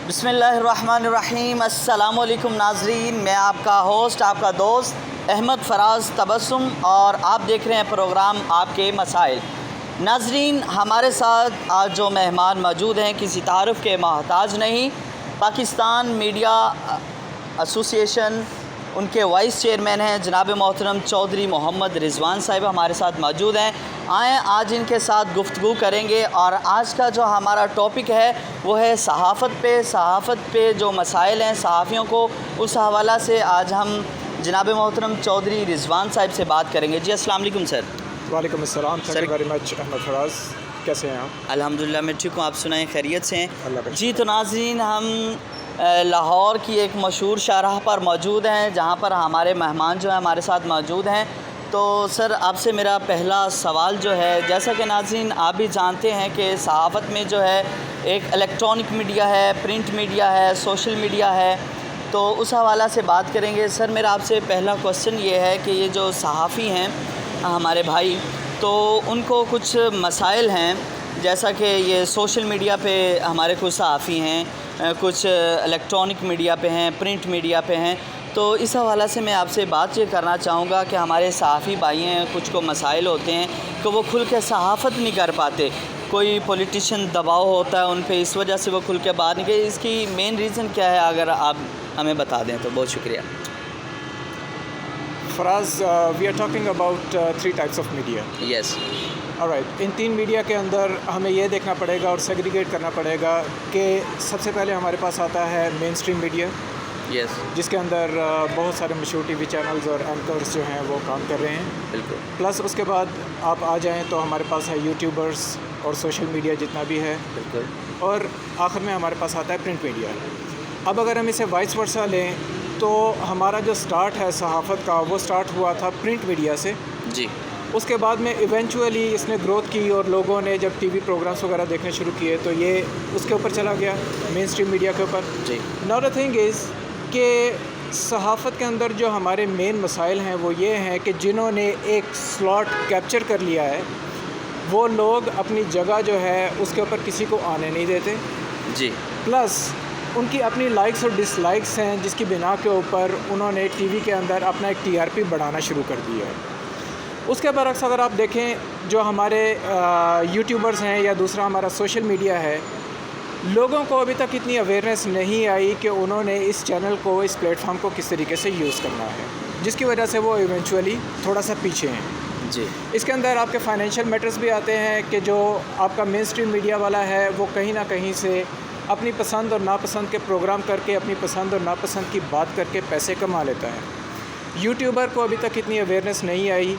بسم اللہ الرحمن الرحیم۔ السلام علیکم ناظرین، میں آپ کا ہوسٹ، آپ کا دوست احمد فراز تبسم، اور آپ دیکھ رہے ہیں پروگرام آپ کے مسائل۔ ناظرین، ہمارے ساتھ آج جو مہمان موجود ہیں کسی تعارف کے محتاج نہیں، پاکستان میڈیا ایسوسی ایشن ان کے وائس چیئرمین ہیں جناب محترم چودھری محمد رضوان صاحب ہمارے ساتھ موجود ہیں۔ آئیں آج ان کے ساتھ گفتگو کریں گے، اور آج کا جو ہمارا ٹاپک ہے وہ ہے صحافت پہ جو مسائل ہیں صحافیوں کو، اس حوالہ سے آج ہم جناب محترم چودھری رضوان صاحب سے بات کریں گے۔ جی السلام علیکم سر۔ وعلیکم السلام، thank you very much Ahmed Faraz, کیسے ہیں آپ؟ الحمدللہ میں ٹھیک ہوں، آپ سنائیں خیریت سے ہیں؟ اللہ کا جی تو ناظرین، ہم لاہور کی ایک مشہور شاہراہ پر موجود ہیں جہاں پر ہمارے مہمان جو ہیں ہمارے ساتھ موجود ہیں۔ تو سر آپ سے میرا پہلا سوال جو ہے، جیسا کہ ناظرین آپ بھی جانتے ہیں کہ صحافت میں جو ہے ایک الیکٹرانک میڈیا ہے، پرنٹ میڈیا ہے، سوشل میڈیا ہے، تو اس حوالہ سے بات کریں گے۔ سر میرا آپ سے پہلا کوسچن یہ ہے کہ یہ جو صحافی ہیں ہمارے بھائی، تو ان کو کچھ مسائل ہیں، جیسا کہ یہ سوشل میڈیا پہ ہمارے کچھ صحافی ہیں، کچھ الیکٹرانک میڈیا پہ ہیں، پرنٹ میڈیا پہ ہیں، تو اس حوالہ سے میں آپ سے بات یہ کرنا چاہوں گا کہ ہمارے صحافی بھائی ہیں، کچھ کو مسائل ہوتے ہیں کہ وہ کھل کے صحافت نہیں کر پاتے، کوئی پولیٹیشین دباؤ ہوتا ہے ان پہ، اس وجہ سے وہ کھل کے بات نہیں کرتے۔ اس کی مین ریزن کیا ہے، اگر آپ ہمیں بتا دیں تو بہت شکریہ۔ Faraz, we are talking about 3 types of media. Yes alright, ان 3 میڈیا کے اندر ہمیں یہ دیکھنا پڑے گا اور سیگریگیٹ کرنا پڑے گا کہ سب سے پہلے ہمارے پاس آتا ہے مین اسٹریم میڈیا، یس جس کے اندر بہت سارے مشہور ٹی وی چینلز اور اینکرز جو ہیں وہ کام کر رہے ہیں۔ بالکل۔ پلس اس کے بعد آپ آ جائیں تو ہمارے پاس ہے یوٹیوبرز اور سوشل میڈیا جتنا بھی ہے، بالکل۔ اور آخر میں ہمارے پاس آتا ہے پرنٹ میڈیا۔ اب اگر ہم اسے وائس ورسا لیں تو ہمارا جو سٹارٹ ہے صحافت کا وہ سٹارٹ ہوا تھا پرنٹ میڈیا سے۔ جی اس کے بعد میں ایونچولی اس نے گروتھ کی، اور لوگوں نے جب ٹی وی پروگرامس وغیرہ دیکھنے شروع کیے تو یہ اس کے اوپر چلا گیا، مین اسٹریم میڈیا کے اوپر۔ جی ناؤ دا تھنگ از کہ صحافت کے اندر جو ہمارے مین مسائل ہیں وہ یہ ہیں کہ جنہوں نے ایک سلاٹ کیپچر کر لیا ہے وہ لوگ اپنی جگہ جو ہے اس کے اوپر کسی کو آنے نہیں دیتے۔ جی پلس ان کی اپنی لائکس اور ڈس لائکس ہیں جس کی بنا کے اوپر انہوں نے ٹی وی کے اندر اپنا ایک ٹی آر پی بڑھانا شروع کر دیا ہے۔ اس کے برعکس اگر آپ دیکھیں جو ہمارے یوٹیوبرز ہیں یا دوسرا ہمارا سوشل میڈیا ہے، لوگوں کو ابھی تک اتنی اویئرنیس نہیں آئی کہ انہوں نے اس چینل کو، اس پلیٹ فارم کو کس طریقے سے یوز کرنا ہے، جس کی وجہ سے وہ ایونچولی تھوڑا سا پیچھے ہیں۔ جی اس کے اندر آپ کے فائنینشیل میٹرز بھی آتے ہیں کہ جو آپ کا مین اسٹریم میڈیا والا ہے وہ کہیں نہ کہیں سے اپنی پسند اور ناپسند کے پروگرام کر کے، اپنی پسند اور ناپسند کی بات کر کے پیسے کما لیتا ہے۔ یوٹیوبر کو ابھی تک اتنی اویئرنیس نہیں آئی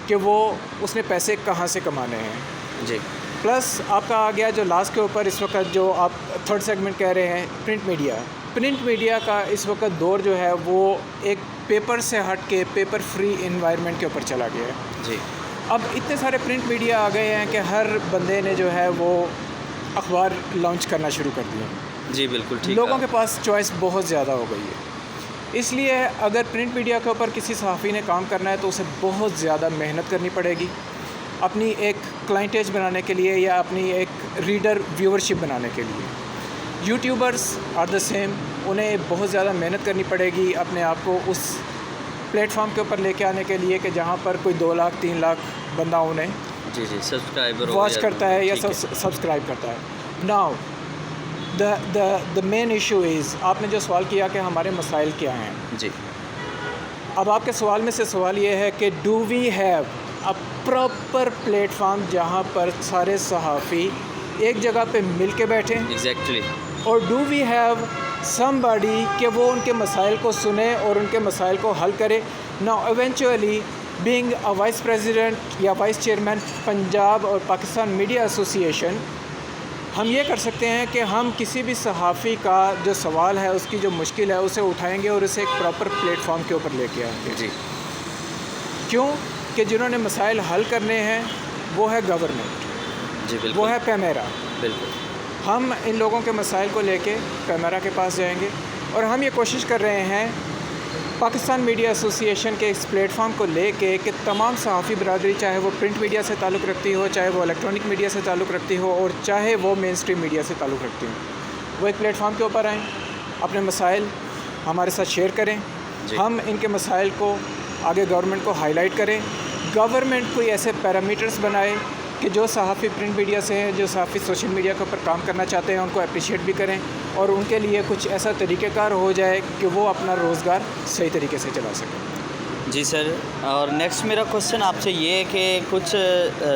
کہ وہ اس نے پیسے کہاں سے کمانے ہیں۔ جی پلس آپ کا آ گیا جو لاسٹ کے اوپر اس وقت جو آپ تھرڈ سیگمنٹ کہہ رہے ہیں، پرنٹ میڈیا۔ پرنٹ میڈیا کا اس وقت دور جو ہے وہ ایک پیپر سے ہٹ کے پیپر فری انوائرمنٹ کے اوپر چلا گیا ہے۔ جی اب اتنے سارے پرنٹ میڈیا آ گئے ہیں کہ ہر بندے نے جو ہے وہ اخبار لانچ کرنا شروع کر دیا۔ جی بالکل ٹھیک۔ لوگوں کے پاس چوائس بہت زیادہ ہو گئی ہے، اس لیے اگر پرنٹ میڈیا کے اوپر کسی صحافی نے کام کرنا ہے تو اسے بہت زیادہ محنت کرنی پڑے گی اپنی ایک کلائنٹیج بنانے کے لیے یا اپنی ایک ریڈر ویورشپ بنانے کے لیے۔ یوٹیوبرز آر دا سیم، انہیں بہت زیادہ محنت کرنی پڑے گی اپنے آپ کو اس پلیٹ فارم کے اوپر لے کے آنے کے لیے کہ جہاں پر کوئی 2 لاکھ 3 لاکھ بندہ انہیں جی سبسکرائبر واچ کرتا ہے یا سبسکرائب کرتا ہے۔ Now the main issue is، آپ نے جو سوال کیا کہ ہمارے مسائل کیا ہیں، جی اب آپ کے سوال میں سے سوال یہ ہے کہ do we have a proper platform جہاں پر سارے صحافی ایک جگہ پہ مل کے بیٹھیں، ایگزیکٹلی، اور do we have some body کہ وہ ان کے مسائل کو سنے اور ان کے مسائل کو حل کرے۔ Now eventually being a vice president یا وائس چیئرمین پنجاب اور پاکستان میڈیا ایسوسی ایشن، ہم یہ کر سکتے ہیں کہ ہم کسی بھی صحافی کا جو سوال ہے، اس کی جو مشکل ہے، اسے اٹھائیں گے اور اسے ایک پراپر پلیٹ فارم کے اوپر لے کے آئیں گے۔ جی کیوں کہ جنہوں نے مسائل حل کرنے ہیں وہ ہے گورنمنٹ، جی بالکل، وہ ہے پیمیرا۔ بالکل ہم ان لوگوں کے مسائل کو لے کے پیمیرا کے پاس جائیں گے، اور ہم یہ کوشش کر رہے ہیں پاکستان میڈیا ایسوسی ایشن کے اس پلیٹ فارم کو لے کے کہ تمام صحافی برادری، چاہے وہ پرنٹ میڈیا سے تعلق رکھتی ہو، چاہے وہ الیکٹرانک میڈیا سے تعلق رکھتی ہو، اور چاہے وہ مین اسٹریم میڈیا سے تعلق رکھتی ہو، وہ ایک پلیٹ فارم کے اوپر آئیں, اپنے مسائل ہمارے ساتھ شیئر کریں, ہم ان کے مسائل کو آگے گورنمنٹ کو ہائی لائٹ کریں. گورنمنٹ کوئی ایسے پیرامیٹرز بنائے کہ جو صحافی پرنٹ میڈیا سے ہیں, جو صحافی سوشل میڈیا کے اوپر کام کرنا چاہتے ہیں, ان کو اپریشیٹ بھی کریں, اور ان کے لیے کچھ ایسا طریقہ کار ہو جائے کہ وہ اپنا روزگار صحیح طریقے سے چلا سکیں. جی سر, اور نیکسٹ میرا کوشچن آپ سے یہ ہے کہ کچھ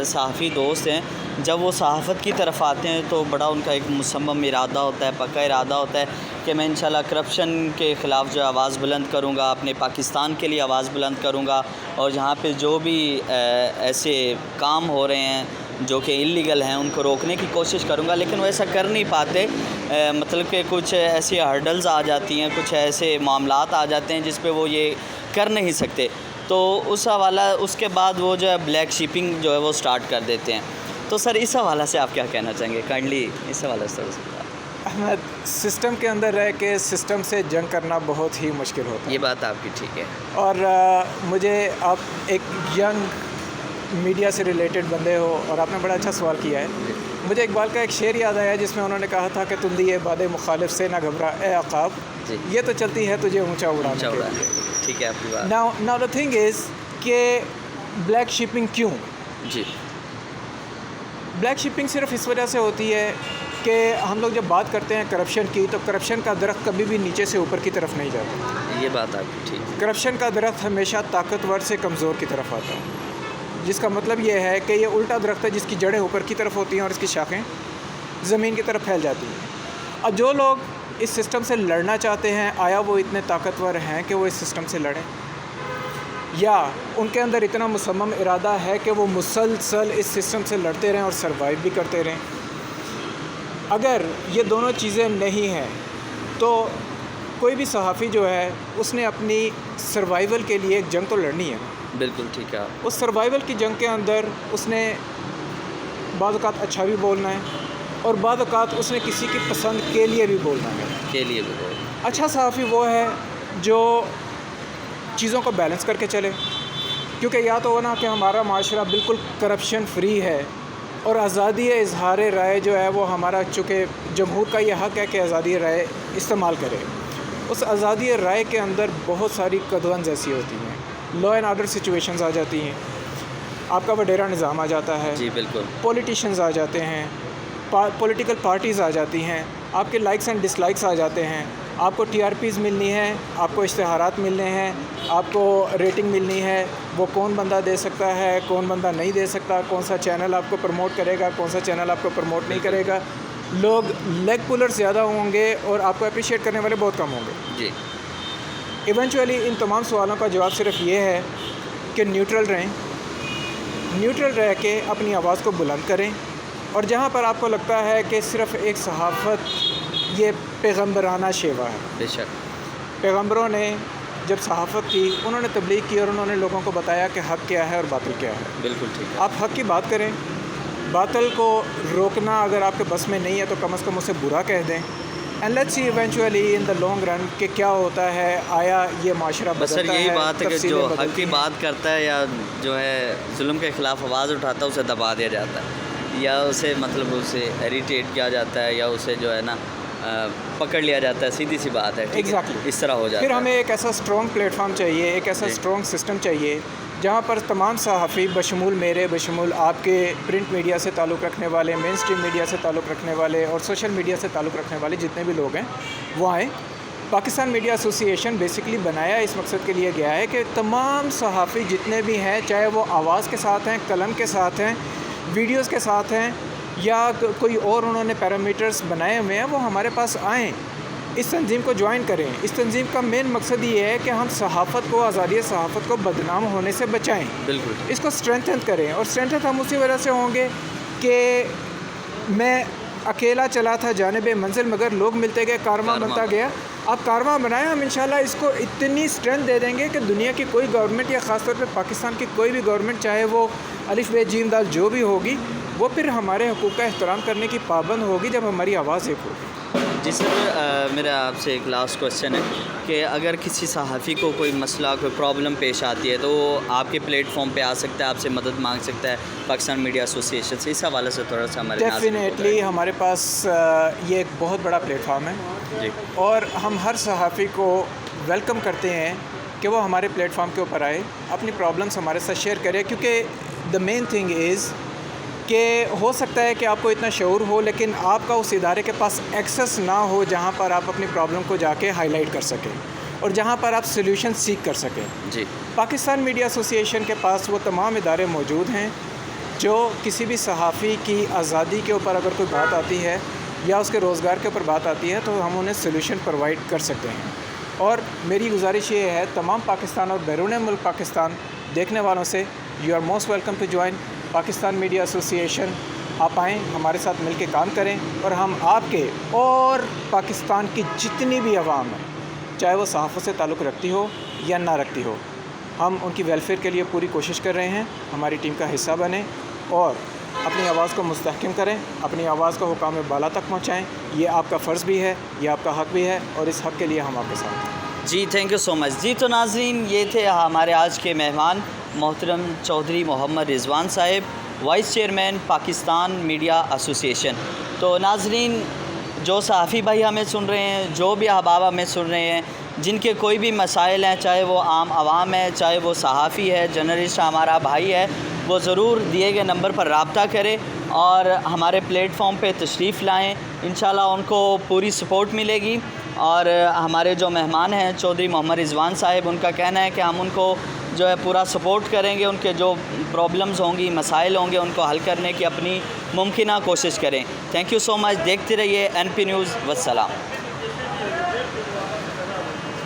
صحافی دوست ہیں, جب وہ صحافت کی طرف آتے ہیں تو بڑا ان کا ایک مصمم ارادہ ہوتا ہے, پکا ارادہ ہوتا ہے کہ میں انشاءاللہ کرپشن کے خلاف جو آواز بلند کروں گا, اپنے پاکستان کے لیے آواز بلند کروں گا, اور جہاں پہ جو بھی ایسے کام ہو رہے ہیں جو کہ انلیگل ہیں ان کو روکنے کی کوشش کروں گا, لیکن وہ ایسا کر نہیں پاتے. مطلب کہ کچھ ایسی ہرڈلز آ جاتی ہیں, کچھ ایسے معاملات آ جاتے ہیں جس پہ وہ یہ کر نہیں سکتے. تو اس حوالہ اس کے بعد وہ جو ہے بلیک شیپنگ جو ہے وہ سٹارٹ کر دیتے ہیں. تو سر اس حوالہ سے آپ کیا کہنا چاہیں گے؟ کائنڈلی اس حوالے سے. احمد, سسٹم کے اندر رہ کے سسٹم سے جنگ کرنا بہت ہی مشکل ہوتا ہے. یہ بات آپ کی ٹھیک ہے. اور مجھے آپ ایک ینگ میڈیا سے ریلیٹڈ بندے ہو اور آپ نے بڑا اچھا سوال کیا ہے. مجھے اقبال کا ایک شعر یاد آیا جس میں انہوں نے کہا تھا کہ تم دیے باد مخالف سے نہ گھبرا اے عقاب, یہ تو چلتی ہے تجھے اونچا اڑانے کے لیے. ٹھیک ہے آپ کی بات. ناؤ دا تھنگ از کہ بلیک شپنگ کیوں؟ جی, بلیک شپنگ صرف اس وجہ سے ہوتی ہے کہ ہم لوگ جب بات کرتے ہیں کرپشن کی تو کرپشن کا درخت کبھی بھی نیچے سے اوپر کی طرف نہیں جاتا. یہ بات آپ کی ٹھیک ہے. کرپشن کا درخت ہمیشہ طاقتور سے کمزور کی طرف آتا ہے, جس کا مطلب یہ ہے کہ یہ الٹا درخت ہے جس کی جڑیں اوپر کی طرف ہوتی ہیں اور اس کی شاخیں زمین کی طرف پھیل جاتی ہیں. اب جو لوگ اس سسٹم سے لڑنا چاہتے ہیں, آیا وہ اتنے طاقتور ہیں کہ وہ اس سسٹم سے لڑیں, یا ان کے اندر اتنا مصمم ارادہ ہے کہ وہ مسلسل اس سسٹم سے لڑتے رہیں اور سروائیو بھی کرتے رہیں؟ اگر یہ دونوں چیزیں نہیں ہیں تو کوئی بھی صحافی جو ہے اس نے اپنی سروائیول کے لیے ایک جنگ تو لڑنی ہے. بالکل ٹھیک ہے. اس سروائیول کی جنگ کے اندر اس نے بعض اوقات اچھا بھی بولنا ہے اور بعض اوقات اس نے کسی کی پسند کے لیے بھی بولنا ہے. کے لیے بھی بولنا. اچھا صحافی وہ ہے جو چیزوں کو بیلنس کر کے چلے, کیونکہ یا تو وہ نا کہ ہمارا معاشرہ بالکل کرپشن فری ہے اور آزادی اظہار رائے جو ہے وہ ہمارا, چونکہ جمہور کا یہ حق ہے کہ آزادی رائے استعمال کرے, اس آزادی رائے کے اندر بہت ساری قدغنز ایسی ہوتی ہیں, لا اینڈ آرڈر سچویشنز آ جاتی ہیں, آپ کا وڈیرا نظام آ جاتا ہے. جی بالکل. پولیٹیشنز آ جاتے ہیں, پولیٹیکل پارٹیز آ جاتی ہیں, آپ کے لائکس اینڈ ڈس لائکس آ جاتے ہیں, آپ کو ٹی آر پیز ملنی ہے, آپ کو اشتہارات ملنے ہیں, آپ کو ریٹنگ ملنی ہے. وہ کون بندہ دے سکتا ہے, کون بندہ نہیں دے سکتا, کون سا چینل آپ کو پروموٹ کرے گا, کون سا چینل آپ کو پروموٹ نہیں کرے گا. لوگ لیگ پولر زیادہ ہوں گے اور آپ کو اپریشیٹ کرنے والے بہت کم ہوں گے. جی. ایونچولی ان تمام سوالوں کا جواب صرف یہ ہے کہ نیوٹرل رہیں, نیوٹرل رہ کے اپنی آواز کو بلند کریں, اور جہاں پر آپ کو لگتا ہے کہ صرف ایک صحافت یہ پیغمبرانہ شیوا ہے. بے شک. پیغمبروں نے جب صحافت کی انہوں نے تبلیغ کی اور انہوں نے لوگوں کو بتایا کہ حق کیا ہے اور باطل کیا ہے. بالکل ٹھیک ہے. آپ حق کی بات کریں, باطل کو روکنا اگر آپ کے بس میں نہیں ہے تو کم از کم اسے برا کہہ دیں, and let's see eventually in the long run کہ کیا ہوتا ہے, آیا یہ معاشرہ بدلتا ہے. بس سر یہی بات ہے کہ جو حق کی بات کرتا ہے یا جو ہے ظلم کے خلاف آواز اٹھاتا ہے اسے دبا دیا جاتا ہے, یا اسے مطلب اسے ایریٹیٹ کیا جاتا ہے, یا اسے جو ہے نا پکڑ لیا جاتا ہے. سیدھی سی بات ہے. ایگزیکٹلی اس طرح ہو جاتا ہے. پھر ہمیں ایک ایسا اسٹرانگ پلیٹ فارم چاہیے, ایک ایسا اسٹرانگ سسٹم چاہیے جہاں پر تمام صحافی بشمول میرے, بشمول آپ کے, پرنٹ میڈیا سے تعلق رکھنے والے, مین اسٹریم میڈیا سے تعلق رکھنے والے اور سوشل میڈیا سے تعلق رکھنے والے جتنے بھی لوگ ہیں وہ آئیں. پاکستان میڈیا ایسوسی ایشن بیسکلی بنایا اس مقصد کے لیے گیا ہے کہ تمام صحافی جتنے بھی ہیں, چاہے وہ آواز کے ساتھ ہیں, قلم کے ساتھ ہیں, ویڈیوز کے ساتھ ہیں, یا کوئی اور انہوں نے پیرامیٹرز بنائے ہوئے ہیں, وہ ہمارے پاس آئیں, اس تنظیم کو جوائن کریں. اس تنظیم کا مین مقصد یہ ہے کہ ہم صحافت کو, آزادی صحافت کو بدنام ہونے سے بچائیں. بالکل. اس کو اسٹرینتھن کریں, اور اسٹرینتھن ہم اسی وجہ سے ہوں گے کہ میں اکیلا چلا تھا جانب منزل مگر لوگ ملتے گئے, کارواں بنتا گیا. آپ کارواں بنائیں, ہم انشاءاللہ اس کو اتنی اسٹرینتھ دے دیں گے کہ دنیا کی کوئی گورنمنٹ, یا خاص طور پہ پاکستان کی کوئی بھی گورنمنٹ, چاہے وہ الف ب ج جو بھی ہوگی, وہ پھر ہمارے حقوق کا احترام کرنے کی پابند ہوگی جب ہماری آواز ایک ہوگی. جی سر، میرا آپ سے ایک لاسٹ کوشچن ہے کہ اگر کسی صحافی کو کوئی مسئلہ کوئی پرابلم پیش آتی ہے تو وہ آپ کے پلیٹ فارم پہ آ سکتا ہے، آپ سے مدد مانگ سکتا ہے پاکستان میڈیا ایسوسی ایشن سے، اس حوالے سے تھوڑا سا ہمارے ڈیفینیٹلی ہمارے پاس یہ ایک بہت بڑا پلیٹ فارم ہے جی اور ہم ہر صحافی کو ویلکم کرتے ہیں کہ وہ ہمارے پلیٹ فارم کے اوپر آئے، اپنی پرابلمس ہمارے ساتھ شیئر کرے، کیونکہ دا مین تھنگ از کہ ہو سکتا ہے کہ آپ کو اتنا شعور ہو لیکن آپ کا اس ادارے کے پاس ایکسیس نہ ہو جہاں پر آپ اپنی پرابلم کو جا کے ہائی لائٹ کر سکیں اور جہاں پر آپ سلیوشن سیکھ کر سکیں۔ جی پاکستان میڈیا ایسوسی ایشن کے پاس وہ تمام ادارے موجود ہیں جو کسی بھی صحافی کی آزادی کے اوپر اگر کوئی بات آتی ہے یا اس کے روزگار کے اوپر بات آتی ہے تو ہم انہیں سلیوشن پرووائڈ کر سکتے ہیں۔ اور میری گزارش یہ ہے تمام پاکستان اور بیرون ملک پاکستان دیکھنے والوں سے، you are most welcome to join Pakistan media association. آپ آئیں، ہمارے ساتھ مل کے کام کریں اور ہم آپ کے اور پاکستان کی جتنی بھی عوام ہے، چاہے وہ صحافت سے تعلق رکھتی ہو یا نہ رکھتی ہو، ہم ان کی ویلفیئر کے لیے پوری کوشش کر رہے ہیں۔ ہماری ٹیم کا حصہ بنیں اور اپنی آواز کو مستحکم کریں، اپنی آواز کو حکام بالا تک پہنچائیں۔ یہ آپ کا فرض بھی ہے، یہ آپ کا حق بھی ہے اور اس حق کے لیے ہم آپ کے ساتھ ہیں۔ جی تھینک یو سو مچ۔ جی تو ناظرین، یہ تھے ہمارے آج کے مہمان محترم چودھری محمد رضوان صاحب، وائس چیئرمین پاکستان میڈیا ایسوسی ایشن۔ تو ناظرین، جو صحافی بھائی ہمیں سن رہے ہیں، جو بھی احباب ہمیں سن رہے ہیں، جن کے کوئی بھی مسائل ہیں، چاہے وہ عام عوام ہے، چاہے وہ صحافی ہے، جرنلسٹ ہمارا بھائی ہے، وہ ضرور دیے گئے نمبر پر رابطہ کرے اور ہمارے پلیٹ فارم پہ تشریف لائیں۔ انشاءاللہ ان کو پوری سپورٹ ملے گی۔ اور ہمارے جو مہمان ہیں چودھری محمد رضوان صاحب، ان کا کہنا ہے کہ ہم ان کو جو ہے پورا سپورٹ کریں گے، ان کے جو پرابلمز ہوں گی، مسائل ہوں گے، ان کو حل کرنے کی اپنی ممکنہ کوشش کریں۔ تھینک یو سو مچ۔ دیکھتے رہیے NP نیوز۔ والسلام۔